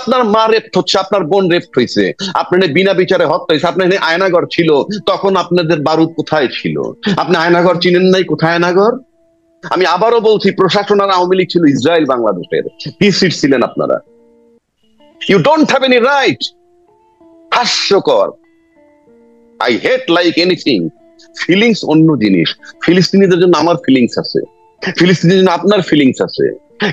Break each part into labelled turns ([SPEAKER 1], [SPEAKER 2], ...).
[SPEAKER 1] আপনার মা রেপ্ট হচ্ছে, আপনার বোন রেপ্ট হয়েছে, আপনার বিনা বিচারে হত্যা হয়েছে, আপনার আয়নাগর ছিল, তখন আপনাদের বারুদ কোথায় ছিল? আপনি আয়নাগর চিনেন নাই? কোথায় আয়নাগর? আমি আবারও বলছি, প্রশাসন আর আওয়ামী লীগ ছিল ইসরায়েল বাংলাদেশের, কি সিট ছিলেন আপনারা? You don't have any right. হাস্যকর। I hate like anything. Feelings অন্য জিনিস। ফিলিস্তিনিদের জন্য আমার ফিলিংস আছে, ফিলিস্তিনিদের জন্য আপনার ফিলিংস আছে।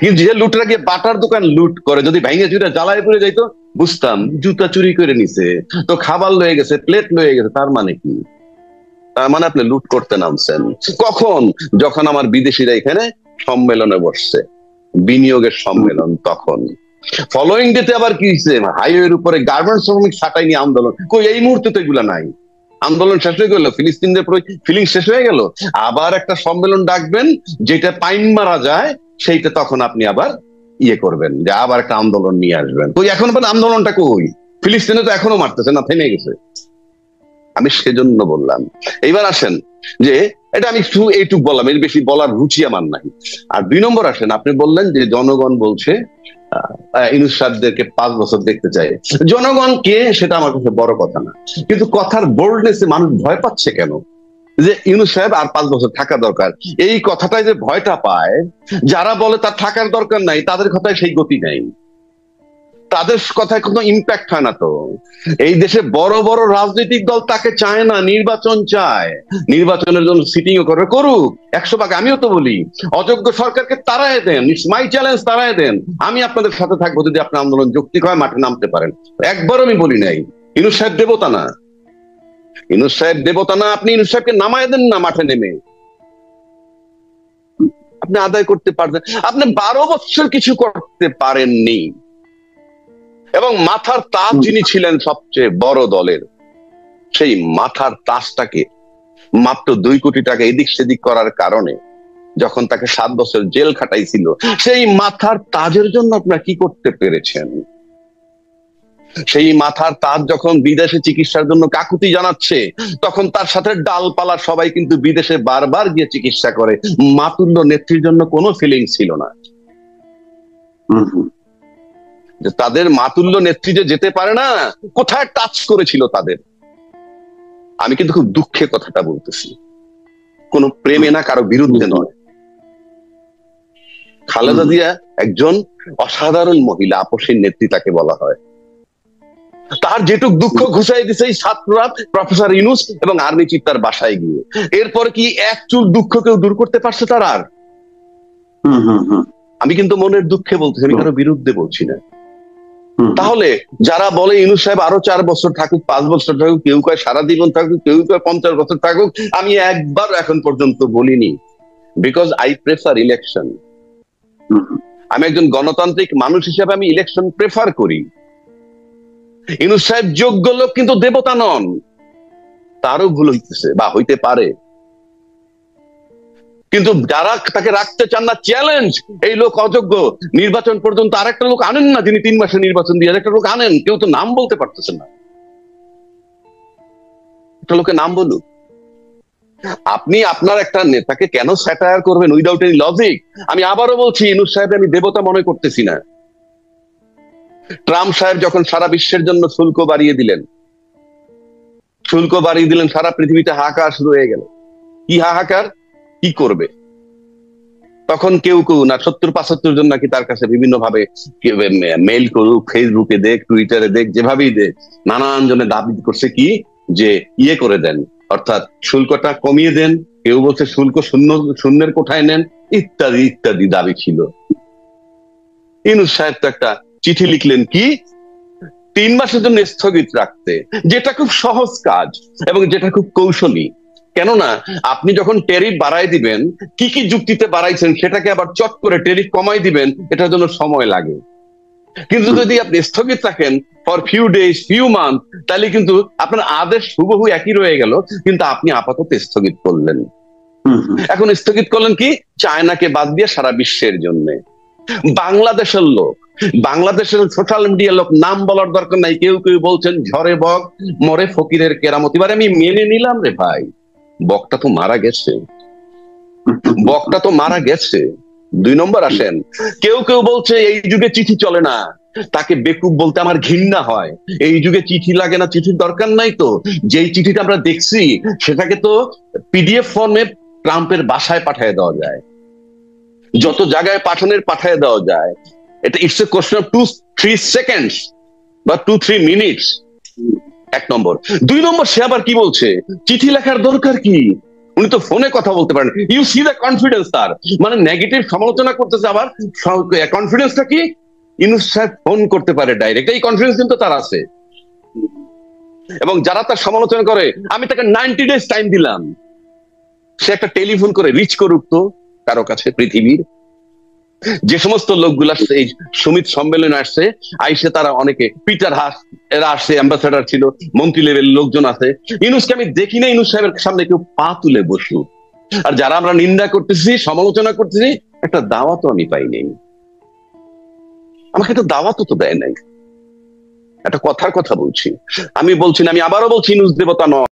[SPEAKER 1] কিন্তু যে লুটরা গিয়ে বাটার দোকান লুট করে, যদি ভেঙে চুরে জ্বালায় পড়ে যাইতো বুঝতাম, জুতা চুরি করে নিছে তো, খাবার লয়ে গেছে, প্লেট লয়ে গেছে, তার মানে কি? তার মানে আপনি লুট করতে নামছেন কখন? যখন আমার বিদেশিরা এখানে সম্মেলনে বসছে, বিনিয়োগের সম্মেলন, তখন। ফলোইং ডেতে আবার কি হয়েছে? হাইওয়ের উপরে গার্মেন্টস শ্রমিক ছাঁটাই নিয়ে আন্দোলন। কই, এই মুহূর্তে তো এগুলা নাই। আন্দোলন শেষ হয়ে গেল, ফিলিস্তিনদের ফিলিং শেষ হয়ে গেল, আবার একটা সম্মেলন ডাকবেন যেটা পাইন মারা যায়, সেইটা তখন আপনি আবার ইয়ে করবেন, যে আবার একটা আন্দোলন নিয়ে আসবেন। কই, এখন আবার আন্দোলনটা কই? ফিলিস্তিনে তো এখনো মারতেছে না, থেমে গেছে। আমি সেজন্য বললাম। এইবার আসেন যে, এটা আমি শুধু এইটুক বললাম, এর বেশি বলার রুচি আমার নাই। আর 2 নম্বর আসেন, আপনি বললেন যে জনগণ বলছে ইউনূস সাহেবদেরকে 5 বছর দেখতে চাই। জনগণ কে সেটা আমার কাছে বড় কথা না, কিন্তু কথার বোল্ডনেসে মানুষ ভয় পাচ্ছে কেন? যে ইউনূস সাহেব আর 5 বছর থাকা দরকার, এই কথাটাই যে ভয়টা পায়, যারা বলে তার থাকার দরকার নাই, তাদের কথায় সেই গতি নাই, তাদের কথায় কোনো ইম্প্যাক্ট হয় না। তো এই দেশে বড় বড় রাজনৈতিক দল তাকে চায় না, নির্বাচন চায়, নির্বাচনের জন্য সিটিং করবে, করুক 100 ভাগ। আমিও তো বলি, অযোগ্য সরকারকে তাড়ায় দেন, ইটস মাই চ্যালেঞ্জ, তাড়ায় দেন, আমি আপনাদের সাথে থাকবো যদি আপনার আন্দোলন যৌক্তিক হয়, মাঠে নামতে পারেন। একবারও আমি বলি নাই ইউনূস সাহেব দেবতা না, ইউনূস সাহেব দেবতা না। আপনি ইউনূস সাহেবকে নামায় দেন না মাঠে নেমে, আপনি আদায় করতে পারবেন। আপনি 12 বছর কিছু করতে পারেননি, এবং মাথার তাজ যিনি ছিলেন সবচেয়ে বড় দলের, সেই মাথার তাজটাকে মাত্র 2 কোটি টাকা এদিক সেদিক করার কারণে যখন তাকে 7 বছর জেল খাটাইছিল, সেই মাথার তাজের জন্য আপনারা কি করতে পেরেছেন? সেই মাথার তাজ যখন বিদেশে চিকিৎসার জন্য কাকুতি জানাচ্ছে, তখন তার সাথে ডালপালা সবাই কিন্তু বিদেশে বারবার গিয়ে চিকিৎসা করে। মাতুল্য নেত্রীর জন্য কোনো ফিলিং ছিল না। যে তাদের মাতুল্য নেত্রী যে যেতে পারে না, কোথায় টাচ করেছিল তাদের? আমি কিন্তু খুব দুঃখে কথাটা বলতেছি, কোন প্রেমে না, কারো বিরুদ্ধে নয়। খালেদা জিয়া একজন অসাধারণ মহিলা, আপসীর নেত্রী তাকে বলা হয়। তার যেটুক দুঃখ ঘুষাই দিছে এই ছাত্ররা, প্রফেসর ইউনূস এবং আর্মি চিফ তার বাসায় গিয়ে, এরপর কি এক চুল দুঃখ কেউ দূর করতে পারছে তার আর? আমি কিন্তু মনের দুঃখে বলতেছি, আমি কারো বিরুদ্ধে বলছি না। তাহলে যারা বলে ইউনূস সাহেব আরো 4 বছর থাকুক, 5 বছর থাকুক, কেউ কয় সারা জীবন থাকুক, কেউ কয় 50 বছর থাকুক, আমি একবার এখন পর্যন্ত বলিনি, বিকজ আই প্রেফার ইলেকশন। আমি একজন গণতান্ত্রিক মানুষ হিসেবে আমি ইলেকশন প্রেফার করি। ইউনূস সাহেব যোগ্য লোক, কিন্তু দেবতা নন, তারও ভুল হইতেছে বা হইতে পারে। কিন্তু যারা তাকে রাখতে চান না, চ্যালেঞ্জ, এই লোক অযোগ্য, নির্বাচন পর্যন্ত আরেকটা লোক আনেন না, যিনি 3 মাসে নির্বাচন দিয়ে একটা লোক আনেন, কেউ তো নাম বলতে পারতেছেন না, একটা লোকের নাম বলুন। আপনি আপনার একটা নেতাকে কেন স্যাটায়ার করবেন উইদাউট এনি লজিক? আমি আবারও বলছি, ইউনূস সাহেব আমি দেবতা মনে করতেছি না। ট্রাম্প সাহেব যখন সারা বিশ্বের জন্য শুল্ক বাড়িয়ে দিলেন, সারা পৃথিবীতে হাহাকার শুরু হয়ে গেল। কি হাহাকার, কি করবে? তখন কেউ না 70-75 জন নাকি তার কাছে বিভিন্ন ভাবে মেইল করুক, ফেসবুকে দেখ, টুইটারে দেখ, যেভাবেই দেখ, নানান জনে দাবি করছে কি, যে ইয়ে করে দেন, অর্থাৎ শুল্কটা কমিয়ে দেন। কেউ বলছে শুল্ক শূন্যের কোঠায় নেন, ইত্যাদি ইত্যাদি দাবি ছিল। ইউনূস সাহেব তো একটা চিঠি লিখলেন কি, 3 মাসের জন্য স্থগিত রাখতে, যেটা খুব সহজ কাজ এবং যেটা খুব কৌশলী। কেননা আপনি যখন ট্যারিফ বাড়াই দিবেন, কি কি যুক্তিতে বাড়াইছেন সেটাকে আবার চট করে ট্যারিফ কমাই দিবেন, এটার জন্য সময় লাগে। কিন্তু যদি আপনি স্থগিত রাখেন for few days, few month, তাহলে কিন্তু আপনার আদেশ হুবহু একই রয়ে গেল, কিন্তু আপনি আপাতত স্থগিত করলেন। এখন স্থগিত করলেন কি, চায়নাকে বাদ দিয়ে সারা বিশ্বের জন্য। বাংলাদেশের লোক, বাংলাদেশের সোশ্যাল মিডিয়ার লোক, নাম বলার দরকার নাই, কেউ কেউ বলছেন ঝরে বক মরে ফকিরের কেরামত। এবার আমি মেনে নিলাম রে ভাই, বকটা তো মারা গেছে, বকটা তো মারা গেছে। 2 নম্বর আসেন, কেউ কেউ বলছে এই যুগে চিঠি চলে না, তাকে বেকুব বলতে আমার ঘৃণা হয়। এই যুগে চিঠি লাগে না, চিঠির দরকার নাই তো। যেই চিঠিটা আমরা দেখছি সেটাকে তো পিডিএফ ফর্মে ট্রাম্পের বাসায় পাঠিয়ে দেওয়া যায়, যত জায়গায় পাঠিয়ে দেওয়া যায়। এটা it's a question of 2-3 seconds বা 2-3 মিনিটস। এক নম্বর। দুই নম্বর, সে আবার কি বলছে, চিঠি লেখার দরকার কি, উনি তো ফোনে কথা বলতে পারেন। ইউ সি দ্য কনফিডেন্স তার, মানে নেগেটিভ সমালোচনা করতেছে, আবার কনফিডেন্সটা কি, ইউনূস সাহেব ফোন করতে পারে ডাইরেক্ট, এই কনফিডেন্স কিন্তু তার আছে। এবং যারা তার সমালোচনা করে, আমি তাকে 90 ডেজ টাইম দিলাম, সে একটা টেলিফোন করে রিচ করুক তো কারো কাছে পৃথিবীর। যে সমস্ত লোকগুলা এই সমিত সম্মেলনে আসছে, আইসে তারা অনেকে, পিটার হাস এরা আসছে, অ্যাম্বাসেডার ছিল, মন্ত্রী লেভেল লোকজন আছে। ইউনূসকে আমি দেখি না ইউনূস সাহেবের সামনে কেউ পা তুলে বসু। আর যারা আমরা নিন্দা করতেছি, সমালোচনা করতেছি, একটা দাওয়াতও আমি পাই নাই। আমাকে একটা দাওয়াতও তো দেয় নাই। একটা কথার কথা বলছি, আমি বলছি না, আমি আবারও বলছি, ইউনূস দেবতা নয়।